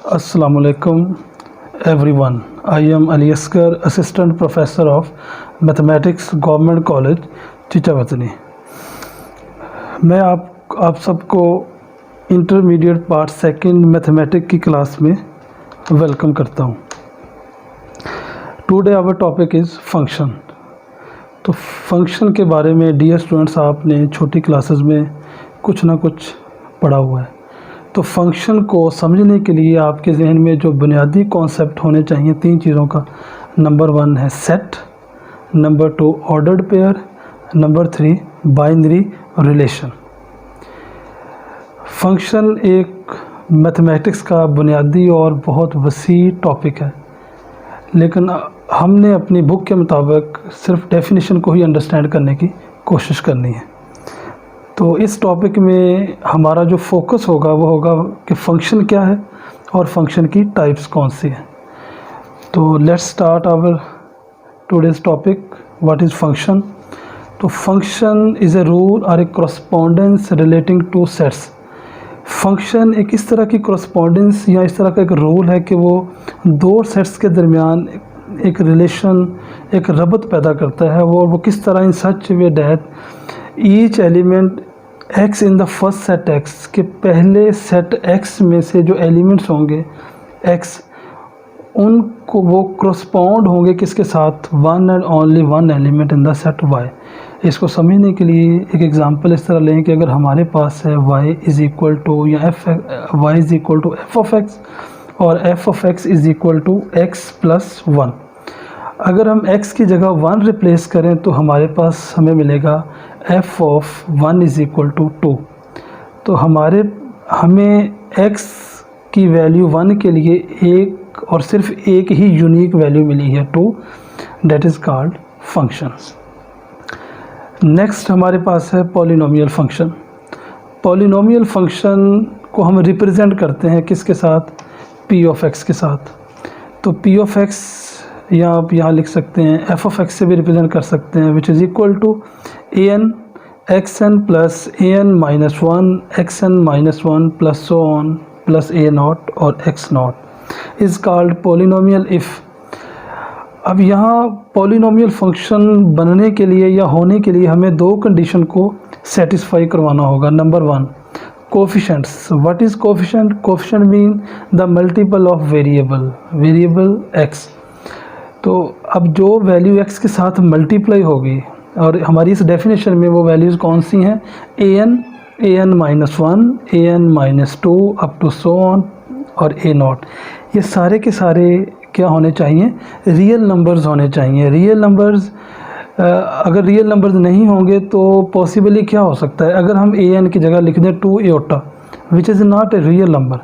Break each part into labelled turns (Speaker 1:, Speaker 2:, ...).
Speaker 1: Assalamu alaikum everyone. I am Ali Asghar, Assistant Professor of Mathematics, Government College, Chichawatni. मैं आप सबको intermediate part second mathematics की class में welcome करता हूँ। Today our topic is function. तो फंक्शन के बारे में डियर स्टूडेंट्स आपने छोटी क्लासेस में कुछ ना कुछ पढ़ा हुआ है। तो फंक्शन को समझने के लिए आपके जहन में जो बुनियादी कॉन्सेप्ट होने चाहिए तीन चीज़ों का, नंबर 1 है set, number 2 ordered pair, number 3 binary relation. Function एक मैथमेटिक्स का बुनियादी और बहुत वसी टॉपिक है, लेकिन हमने अपनी बुक के मुताबिक सिर्फ डेफिनेशन को ही अंडरस्टैंड करने की कोशिश करनी है। तो इस टॉपिक में हमारा जो फोकस होगा वो होगा कि फ़ंक्शन क्या है और फंक्शन की टाइप्स कौन सी हैं। तो let's start our today's topic, what is function. तो फंक्शन इज़ ए रूल और a correspondence relating to sets. Function एक इस तरह की करस्पॉन्डेंस या इस तरह का एक रूल है कि वो दो सेट्स के दरमियान एक रिलेशन, एक रबत पैदा करता है। वो किस तरह, in such way that each element x in the first set x, के पहले सेट x में से जो एलिमेंट्स होंगे x, उनको वो करस्पॉन्ड होंगे किसके साथ, one and only one element in the set y। इसको समझने के लिए एक एग्जांपल इस तरह लें कि अगर हमारे पास है y इज़ इक्वल टू या y is equal to f of x और f of x is equal to x plus 1। अगर हम x की जगह 1 रिप्लेस करें तो हमारे पास हमें मिलेगा f of 1 is equal to 2। तो हमें x की वैल्यू 1 के लिए एक और सिर्फ एक ही यूनिक वैल्यू मिली है 2, that is called function. Next हमारे पास है पॉलिनोमियल फंक्शन। पॉलिनोमियल फंक्शन को हम रिप्रेजेंट करते हैं किसके साथ, p ऑफ x के साथ। तो p ऑफ x या आप यहाँ लिख सकते हैं f ऑफ x से भी रिप्रेजेंट कर सकते हैं, which is equal to an xn plus an minus 1 xn minus 1 plus so on plus a nought और x nought is called polynomial if. अब यहाँ पॉलिनोमियल फंक्शन बनने के लिए या होने के लिए हमें दो कंडीशन को सेटिस्फाई करवाना होगा। Number 1 coefficients. What is coefficient? Coefficient mean the multiple of variable x। तो अब जो वैल्यू x के साथ मल्टीप्लाई होगी, और हमारी इस डेफिनेशन में वो वैल्यूज़ कौन सी हैं, an minus 1, an minus 2 up to so on और a नॉट, ये सारे के सारे क्या होने चाहिए, रियल नंबर्स होने चाहिए। रियल नंबर्स, अगर रियल नंबर्स नहीं होंगे तो पॉसिबली क्या हो सकता है, अगर हम an की जगह लिख दें 2 iota which is not a real number,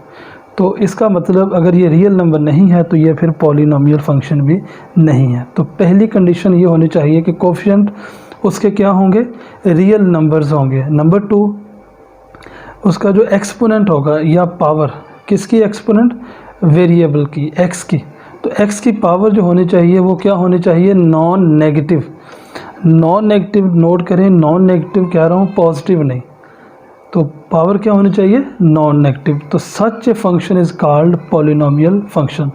Speaker 1: तो इसका मतलब अगर ये रियल नंबर नहीं है तो ये फिर पॉलिनोमियल फंक्शन भी नहीं है। तो पहली कंडीशन ये होनी चाहिए कि कोफिशिएंट उसके क्या होंगे, रियल नंबर्स होंगे। नंबर 2 उसका जो एक्सपोनेंट होगा या पावर, किसकी एक्सपोनेंट, वेरिएबल की, x की। तो x की पावर जो होनी चाहिए वो क्या होनी चाहिए, non negative. Non negative note करें, नॉन नेगेटिव कह रहा हूँ, पॉजिटिव नहीं। तो पावर क्या होनी चाहिए, नॉन नेगेटिव। तो such a function is called polynomial function.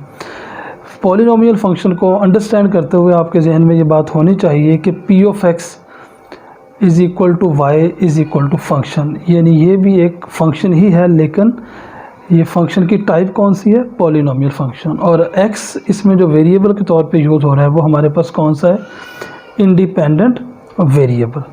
Speaker 1: Polynomial function को अंडरस्टैंड करते हुए आपके जहन में ये बात होनी चाहिए कि p of x is equal to y is equal to function, यानी ये भी एक फंक्शन ही है, लेकिन ये फंक्शन की टाइप कौन सी है, पॉलिनोमियल फंक्शन। और x इसमें जो वेरिएबल के तौर पे यूज़ हो रहा है वो हमारे पास कौन सा है, इंडिपेंडेंट वेरिएबल।